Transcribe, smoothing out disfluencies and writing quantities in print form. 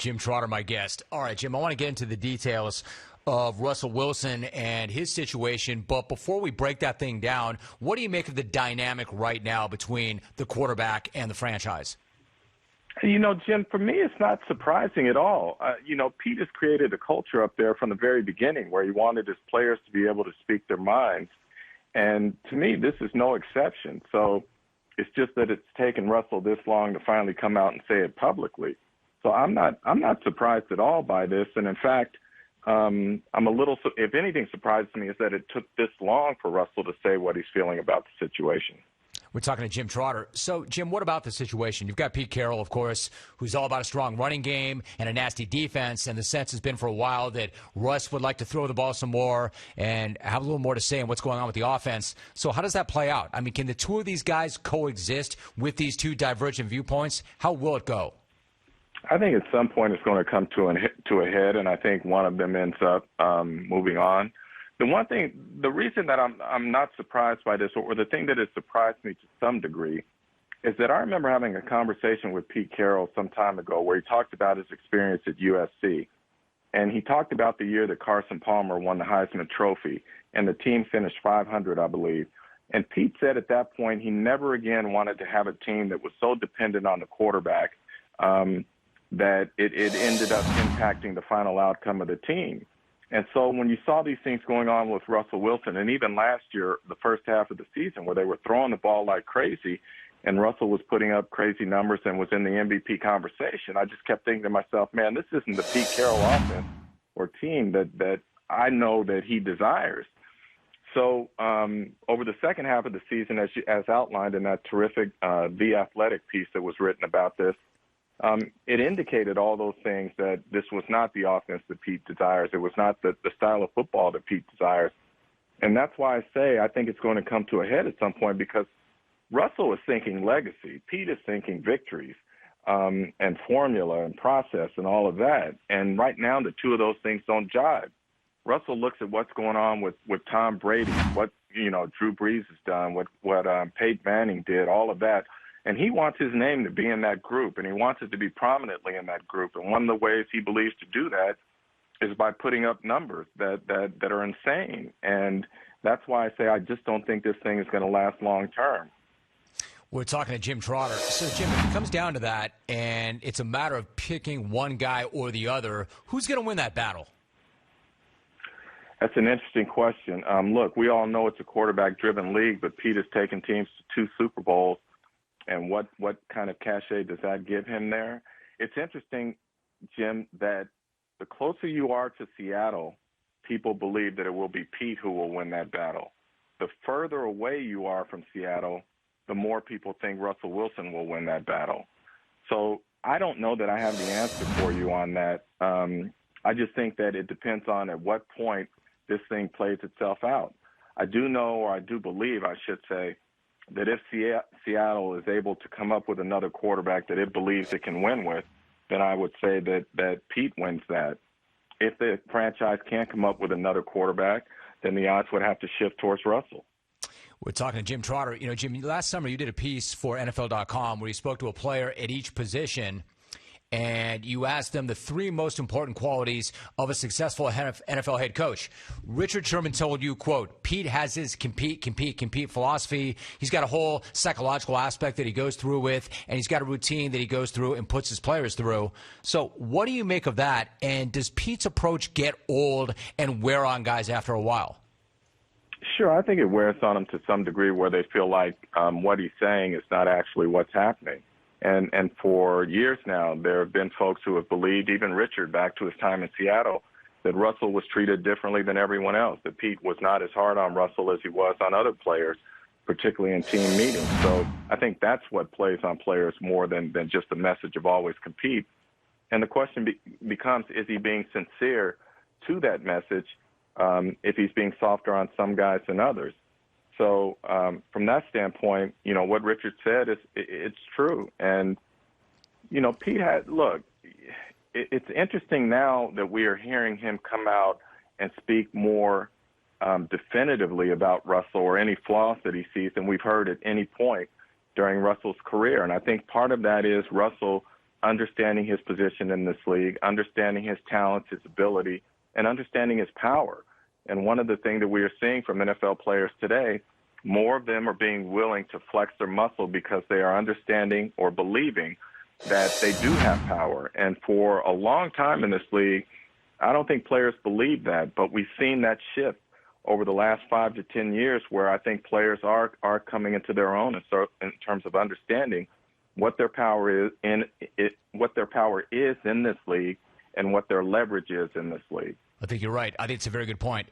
Jim Trotter, my guest. All right, Jim, I want to get into the details of Russell Wilson and his situation. But before we break that thing down, what do you make of the dynamic right now between the quarterback and the franchise? Jim, for me, it's not surprising at all. Pete has created a culture up there from the very beginning where he wanted his players to be able to speak their minds. And to me, this is no exception. So it's just that it's taken Russell this long to finally come out and say it publicly. So I'm not surprised at all by this. And in fact, I'm a little, if anything surprises me, is that it took this long for Russell to say what he's feeling about the situation. We're talking to Jim Trotter. So, Jim, what about the situation? You've got Pete Carroll, of course, who's all about a strong running game and a nasty defense, and the sense has been for a while that Russ would like to throw the ball some more and have a little more to say on what's going on with the offense. So how does that play out? I mean, can the two of these guys coexist with these two divergent viewpoints? How will it go? I think at some point it's going to come to a head, and I think one of them ends up moving on. The reason that I'm not surprised by this, or the thing that has surprised me to some degree, is that I remember having a conversation with Pete Carroll some time ago where he talked about his experience at USC. And he talked about the year that Carson Palmer won the Heisman Trophy, and the team finished 500, I believe. And Pete said at that point he never again wanted to have a team that was so dependent on the quarterback that it ended up impacting the final outcome of the team. And so when you saw these things going on with Russell Wilson, and even last year, the first half of the season, where they were throwing the ball like crazy, and Russell was putting up crazy numbers and was in the MVP conversation, I just kept thinking to myself, man, this isn't the Pete Carroll offense or team that I know that he desires. So over the second half of the season, as outlined in that terrific The Athletic piece that was written about this, it indicated all those things, that this was not the offense that Pete desires. It was not the style of football that Pete desires. And that's why I say I think it's going to come to a head at some point, because Russell is thinking legacy. Pete is thinking victories and formula and process and all of that. And right now the two of those things don't jive. Russell looks at what's going on with Tom Brady, what Drew Brees has done, what Peyton Manning did, all of that. And he wants his name to be in that group, and he wants it to be prominently in that group. And one of the ways he believes to do that is by putting up numbers that are insane. And that's why I say I just don't think this thing is going to last long term. We're talking to Jim Trotter. So, Jim, if it comes down to that, and it's a matter of picking one guy or the other, who's going to win that battle? That's an interesting question. Look, we all know it's a quarterback-driven league, but Pete has taken teams to 2 Super Bowls. And what kind of cachet does that give him there? It's interesting, Jim, that the closer you are to Seattle, people believe that it will be Pete who will win that battle. The further away you are from Seattle, the more people think Russell Wilson will win that battle. So I don't know that I have the answer for you on that. I just think that it depends on at what point this thing plays itself out. I do know, or I do believe, I should say, that if Seattle is able to come up with another quarterback that it believes it can win with, then I would say that Pete wins that. If the franchise can't come up with another quarterback, then the odds would have to shift towards Russell. We're talking to Jim Trotter. Jim, last summer you did a piece for NFL.com where you spoke to a player at each position, and you asked them the 3 most important qualities of a successful NFL head coach. Richard Sherman told you, quote, Pete has his compete philosophy. He's got a whole psychological aspect that he goes through with, and he's got a routine that he goes through and puts his players through. So what do you make of that? And does Pete's approach get old and wear on guys after a while? Sure, I think it wears on them to some degree where they feel like what he's saying is not actually what's happening. And for years now, there have been folks who have believed, even Richard back to his time in Seattle, that Russell was treated differently than everyone else, that Pete was not as hard on Russell as he was on other players, particularly in team meetings. So I think that's what plays on players more than just the message of always compete. And the question becomes, is he being sincere to that message if he's being softer on some guys than others? So from that standpoint, what Richard said it's true. And, Pete it's interesting now that we are hearing him come out and speak more definitively about Russell or any flaws that he sees than we've heard at any point during Russell's career. And I think part of that is Russell understanding his position in this league, understanding his talents, his ability, and understanding his power. And one of the things that we are seeing from NFL players today, more of them are being willing to flex their muscle because they are understanding or believing that they do have power. And for a long time in this league, I don't think players believe that, but we've seen that shift over the last 5 to 10 years where I think players are coming into their own in terms of understanding what their power is in this league and what their leverage is in this league. I think you're right. I think it's a very good point.